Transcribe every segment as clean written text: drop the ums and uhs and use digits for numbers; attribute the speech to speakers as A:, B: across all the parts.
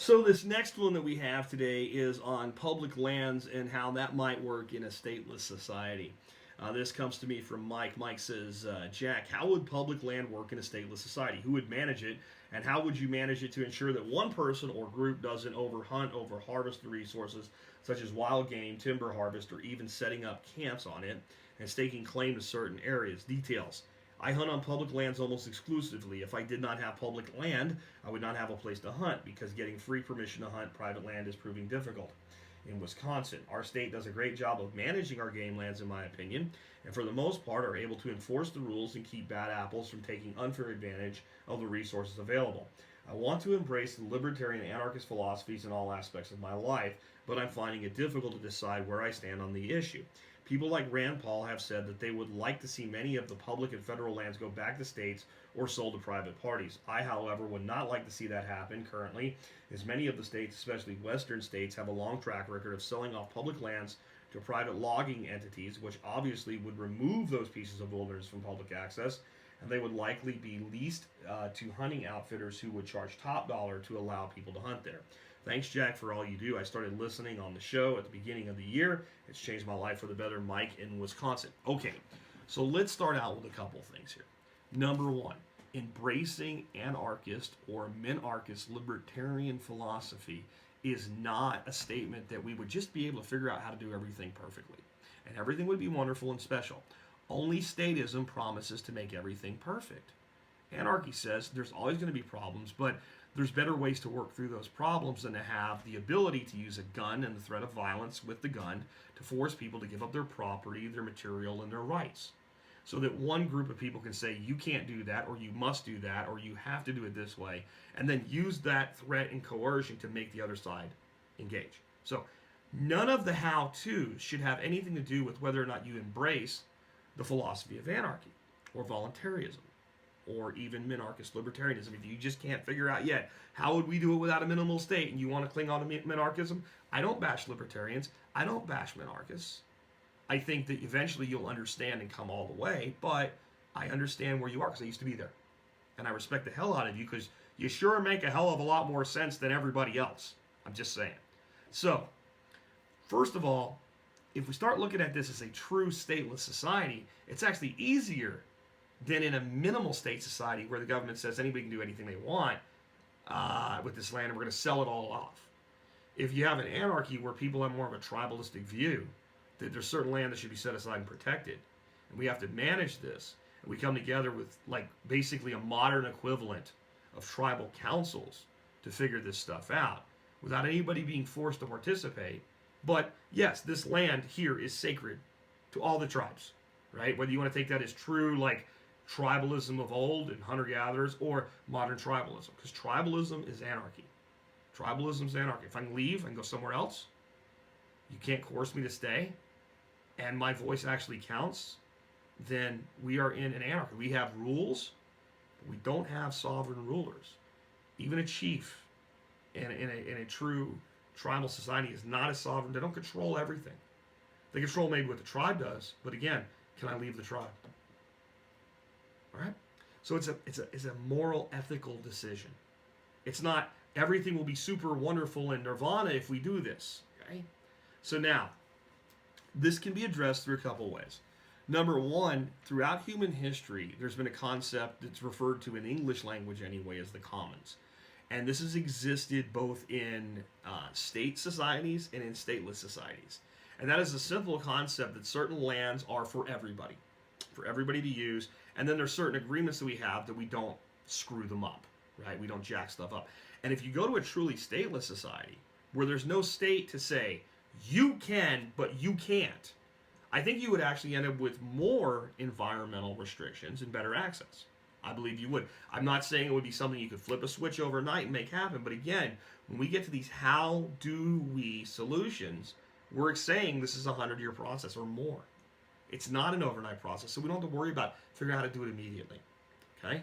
A: So this next one that we have today is on public lands and how that might work in a stateless society. This comes to me from Mike. Mike says, Jack, how would public land work in a stateless society? Who would manage it? And how would you manage it to ensure that one person or group doesn't overhunt, overharvest the resources, such as wild game, timber harvest, or even setting up camps on it and staking claim to certain areas? Details. I hunt on public lands almost exclusively. If I did not have public land, I would not have a place to hunt because getting free permission to hunt private land is proving difficult. In Wisconsin, our state does a great job of managing our game lands, in my opinion, and for the most part are able to enforce the rules and keep bad apples from taking unfair advantage of the resources available. I want to embrace the libertarian anarchist philosophies in all aspects of my life, but I'm finding it difficult to decide where I stand on the issue. People like Rand Paul have said that they would like to see many of the public and federal lands go back to states or sold to private parties. I, however, would not like to see that happen currently, as many of the states, especially western states, have a long track record of selling off public lands to private logging entities, which obviously would remove those pieces of wilderness from public access, and they would likely be leased to hunting outfitters who would charge top dollar to allow people to hunt there. Thanks, Jack, for all you do. I started listening on the show at the beginning of the year. It's changed my life for the better. Mike in Wisconsin. Okay, so let's start out with a couple things here. Number one, embracing anarchist or minarchist libertarian philosophy is not a statement that we would just be able to figure out how to do everything perfectly. And everything would be wonderful and special. Only statism promises to make everything perfect. Anarchy says there's always going to be problems, but there's better ways to work through those problems than to have the ability to use a gun and the threat of violence with the gun to force people to give up their property, their material, and their rights. So that one group of people can say, you can't do that, or you must do that, or you have to do it this way, and then use that threat and coercion to make the other side engage. So none of the how-tos should have anything to do with whether or not you embrace the philosophy of anarchy or voluntarism, or even minarchist libertarianism. If you just can't figure out yet, how would we do it without a minimal state, and you want to cling on to minarchism, I don't bash libertarians. I don't bash minarchists. I think that eventually you'll understand and come all the way, but I understand where you are because I used to be there. And I respect the hell out of you because you sure make a hell of a lot more sense than everybody else. I'm just saying. So, first of all, if we start looking at this as a true stateless society, it's actually easier than in a minimal state society where the government says anybody can do anything they want with this land and we're going to sell it all off. If you have an anarchy where people have more of a tribalistic view, that there's certain land that should be set aside and protected, and we have to manage this, and we come together with like basically a modern equivalent of tribal councils to figure this stuff out without anybody being forced to participate. But yes, this land here is sacred to all the tribes, right? Whether you want to take that as true, like tribalism of old and hunter-gatherers, or modern tribalism, because tribalism is anarchy. Tribalism is anarchy. If I can leave and go somewhere else, you can't coerce me to stay, and my voice actually counts, then we are in an anarchy. We have rules, but we don't have sovereign rulers. Even a chief in a true tribal society is not a sovereign. They don't control everything. They control maybe what the tribe does, but again, can I leave the tribe? All right? So it's a moral, ethical decision. It's not everything will be super wonderful in nirvana if we do this. Okay? So now, this can be addressed through a couple ways. Number one, throughout human history, there's been a concept that's referred to in English language anyway as the commons. And this has existed both in state societies and in stateless societies. And that is a simple concept that certain lands are for everybody to use. And then there's certain agreements that we have that we don't screw them up, right? We don't jack stuff up. And if you go to a truly stateless society, where there's no state to say, you can, but you can't, I think you would actually end up with more environmental restrictions and better access. I believe you would. I'm not saying it would be something you could flip a switch overnight and make happen, but again, when we get to these how do we solutions, we're saying this is a 100-year process or more. It's not an overnight process, so we don't have to worry about figuring out how to do it immediately. Okay?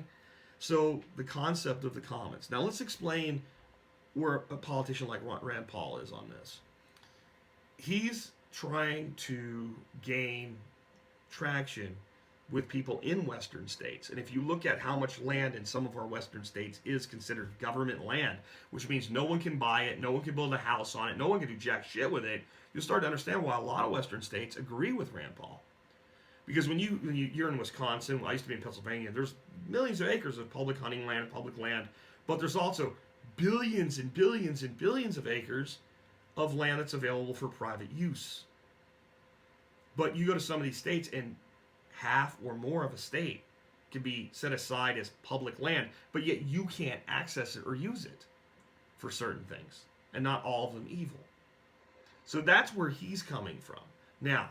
A: So the concept of the commons. Now let's explain where a politician like Rand Paul is on this. He's trying to gain traction with people in Western states. And if you look at how much land in some of our Western states is considered government land, which means no one can buy it, no one can build a house on it, no one can do jack shit with it, you'll start to understand why a lot of Western states agree with Rand Paul. Because when you're in Wisconsin, I used to be in Pennsylvania, there's millions of acres of public hunting land, public land, but there's also billions and billions and billions of acres of land that's available for private use. But you go to some of these states and half or more of a state can be set aside as public land, but yet you can't access it or use it for certain things, and not all of them evil. So that's where he's coming from. Now,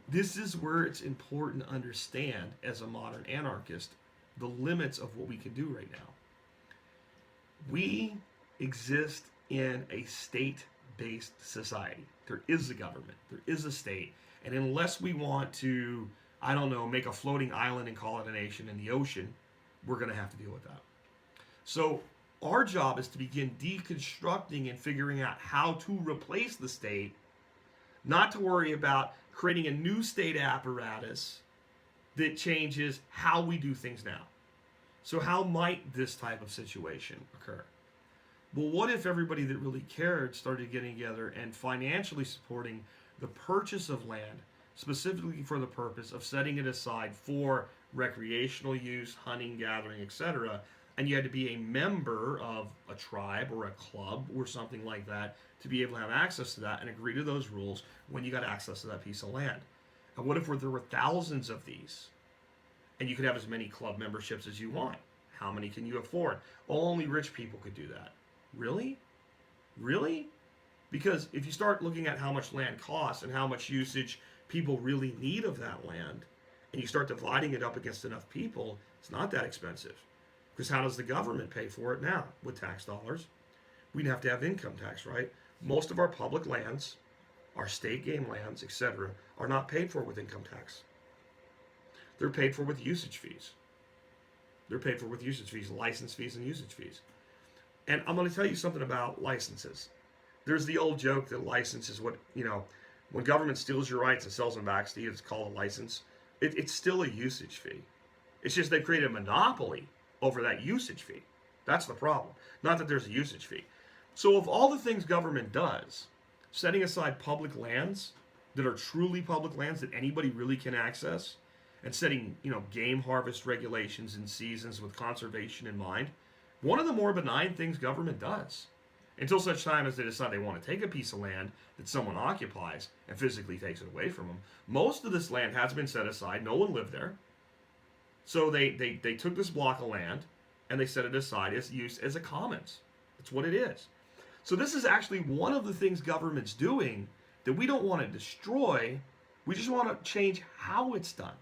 A: this is where it's important to understand, as a modern anarchist, the limits of what we can do right now. We exist in a state-based society. There is a government, there is a state, and unless we want to, I don't know, make a floating island and call it a nation in the ocean, we're going to have to deal with that. So our job is to begin deconstructing and figuring out how to replace the state, not to worry about creating a new state apparatus that changes how we do things now. So how might this type of situation occur? Well, what if everybody that really cared started getting together and financially supporting the purchase of land, specifically for the purpose of setting it aside for recreational use, hunting, gathering, etc., and you had to be a member of a tribe or a club or something like that to be able to have access to that and agree to those rules when you got access to that piece of land. And what if there were thousands of these? And you could have as many club memberships as you want. How many can you afford? Only rich people could do that. Really? Really? Because if you start looking at how much land costs and how much usage people really need of that land, and you start dividing it up against enough people, it's not that expensive. Because how does the government pay for it now? With tax dollars. We'd have to have income tax, right? Most of our public lands, our state game lands, etc., are not paid for with income tax. They're paid for with usage fees. They're paid for with usage fees, license fees, and usage fees. And I'm going to tell you something about licenses. There's the old joke that license is what, when government steals your rights and sells them back to you, it's called a license. It's still a usage fee. It's just they created a monopoly over that usage fee. That's the problem. Not that there's a usage fee. So of all the things government does, setting aside public lands that are truly public lands that anybody really can access, and setting, game harvest regulations and seasons with conservation in mind, one of the more benign things government does, until such time as they decide they want to take a piece of land that someone occupies and physically takes it away from them. Most of this land has been set aside. No one lived there. So they took this block of land and they set it aside as use as a commons. That's what it is. So this is actually one of the things government's doing that we don't want to destroy. We just want to change how it's done.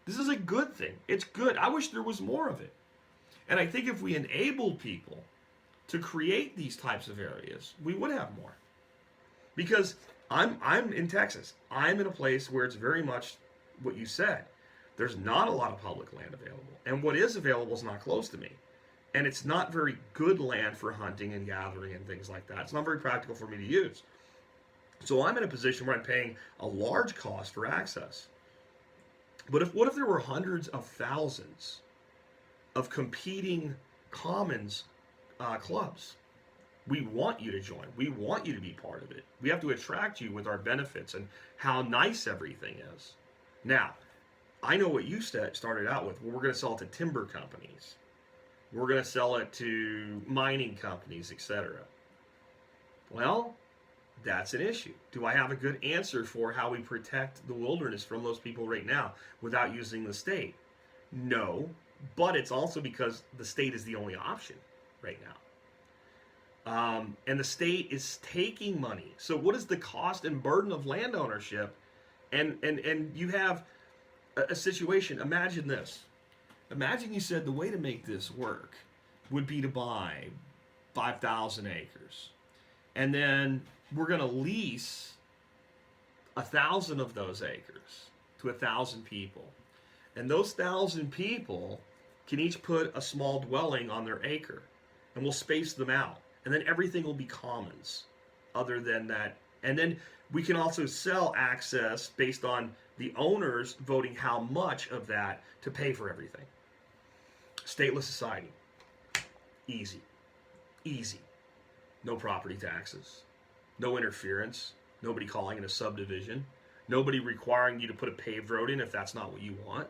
A: This is a good thing. It's good. I wish there was more of it. And I think if we enabled people to create these types of areas, we would have more. Because I'm in Texas. I'm in a place where it's very much what you said. There's not a lot of public land available. And what is available is not close to me. And it's not very good land for hunting and gathering and things like that. It's not very practical for me to use. So I'm in a position where I'm paying a large cost for access. But what if there were hundreds of thousands of competing commons clubs? We want you to join. We want you to be part of it. We have to attract you with our benefits and how nice everything is. Now, I know what you started out with. Well, we're going to sell it to timber companies. We're going to sell it to mining companies, etc. Well, that's an issue. Do I have a good answer for how we protect the wilderness from those people right now without using the state? No, but it's also because the state is the only option right now. And the state is taking money. So what is the cost and burden of land ownership? And you have a situation. Imagine this. Imagine you said the way to make this work would be to buy 5,000 acres. And then we're going to lease 1,000 of those acres to 1,000 people. And those 1,000 people can each put a small dwelling on their acre. And we'll space them out. And then everything will be commons other than that. And then we can also sell access based on the owners voting how much of that to pay for everything. Stateless society. Easy. Easy. No property taxes. No interference. Nobody calling it a subdivision. Nobody requiring you to put a paved road in if that's not what you want.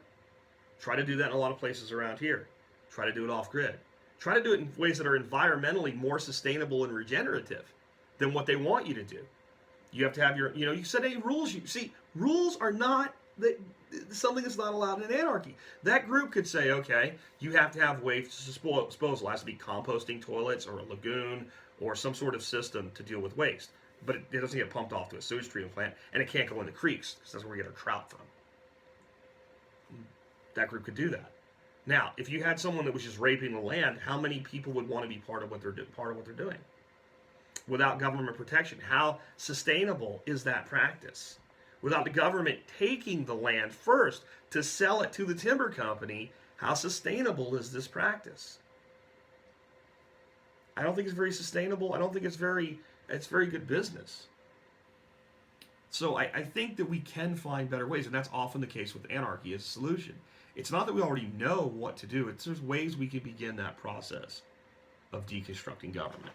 A: Try to do that in a lot of places around here. Try to do it off-grid. Try to do it in ways that are environmentally more sustainable and regenerative than what they want you to do. You have to have your, you said any rules. Rules are not something that's not allowed in anarchy. That group could say, okay, you have to have waste disposal. It has to be composting toilets or a lagoon or some sort of system to deal with waste. But it doesn't get pumped off to a sewage treatment plant, and it can't go in the creeks because that's where we get our trout from. That group could do that. Now, if you had someone that was just raping the land, how many people would want to be part of what they're doing? Without government protection, how sustainable is that practice? Without the government taking the land first to sell it to the timber company, how sustainable is this practice? I don't think it's very sustainable. I don't think it's very good business. So I think that we can find better ways, and that's often the case with anarchy as a solution. It's not that we already know what to do. There's ways we can begin that process of deconstructing government.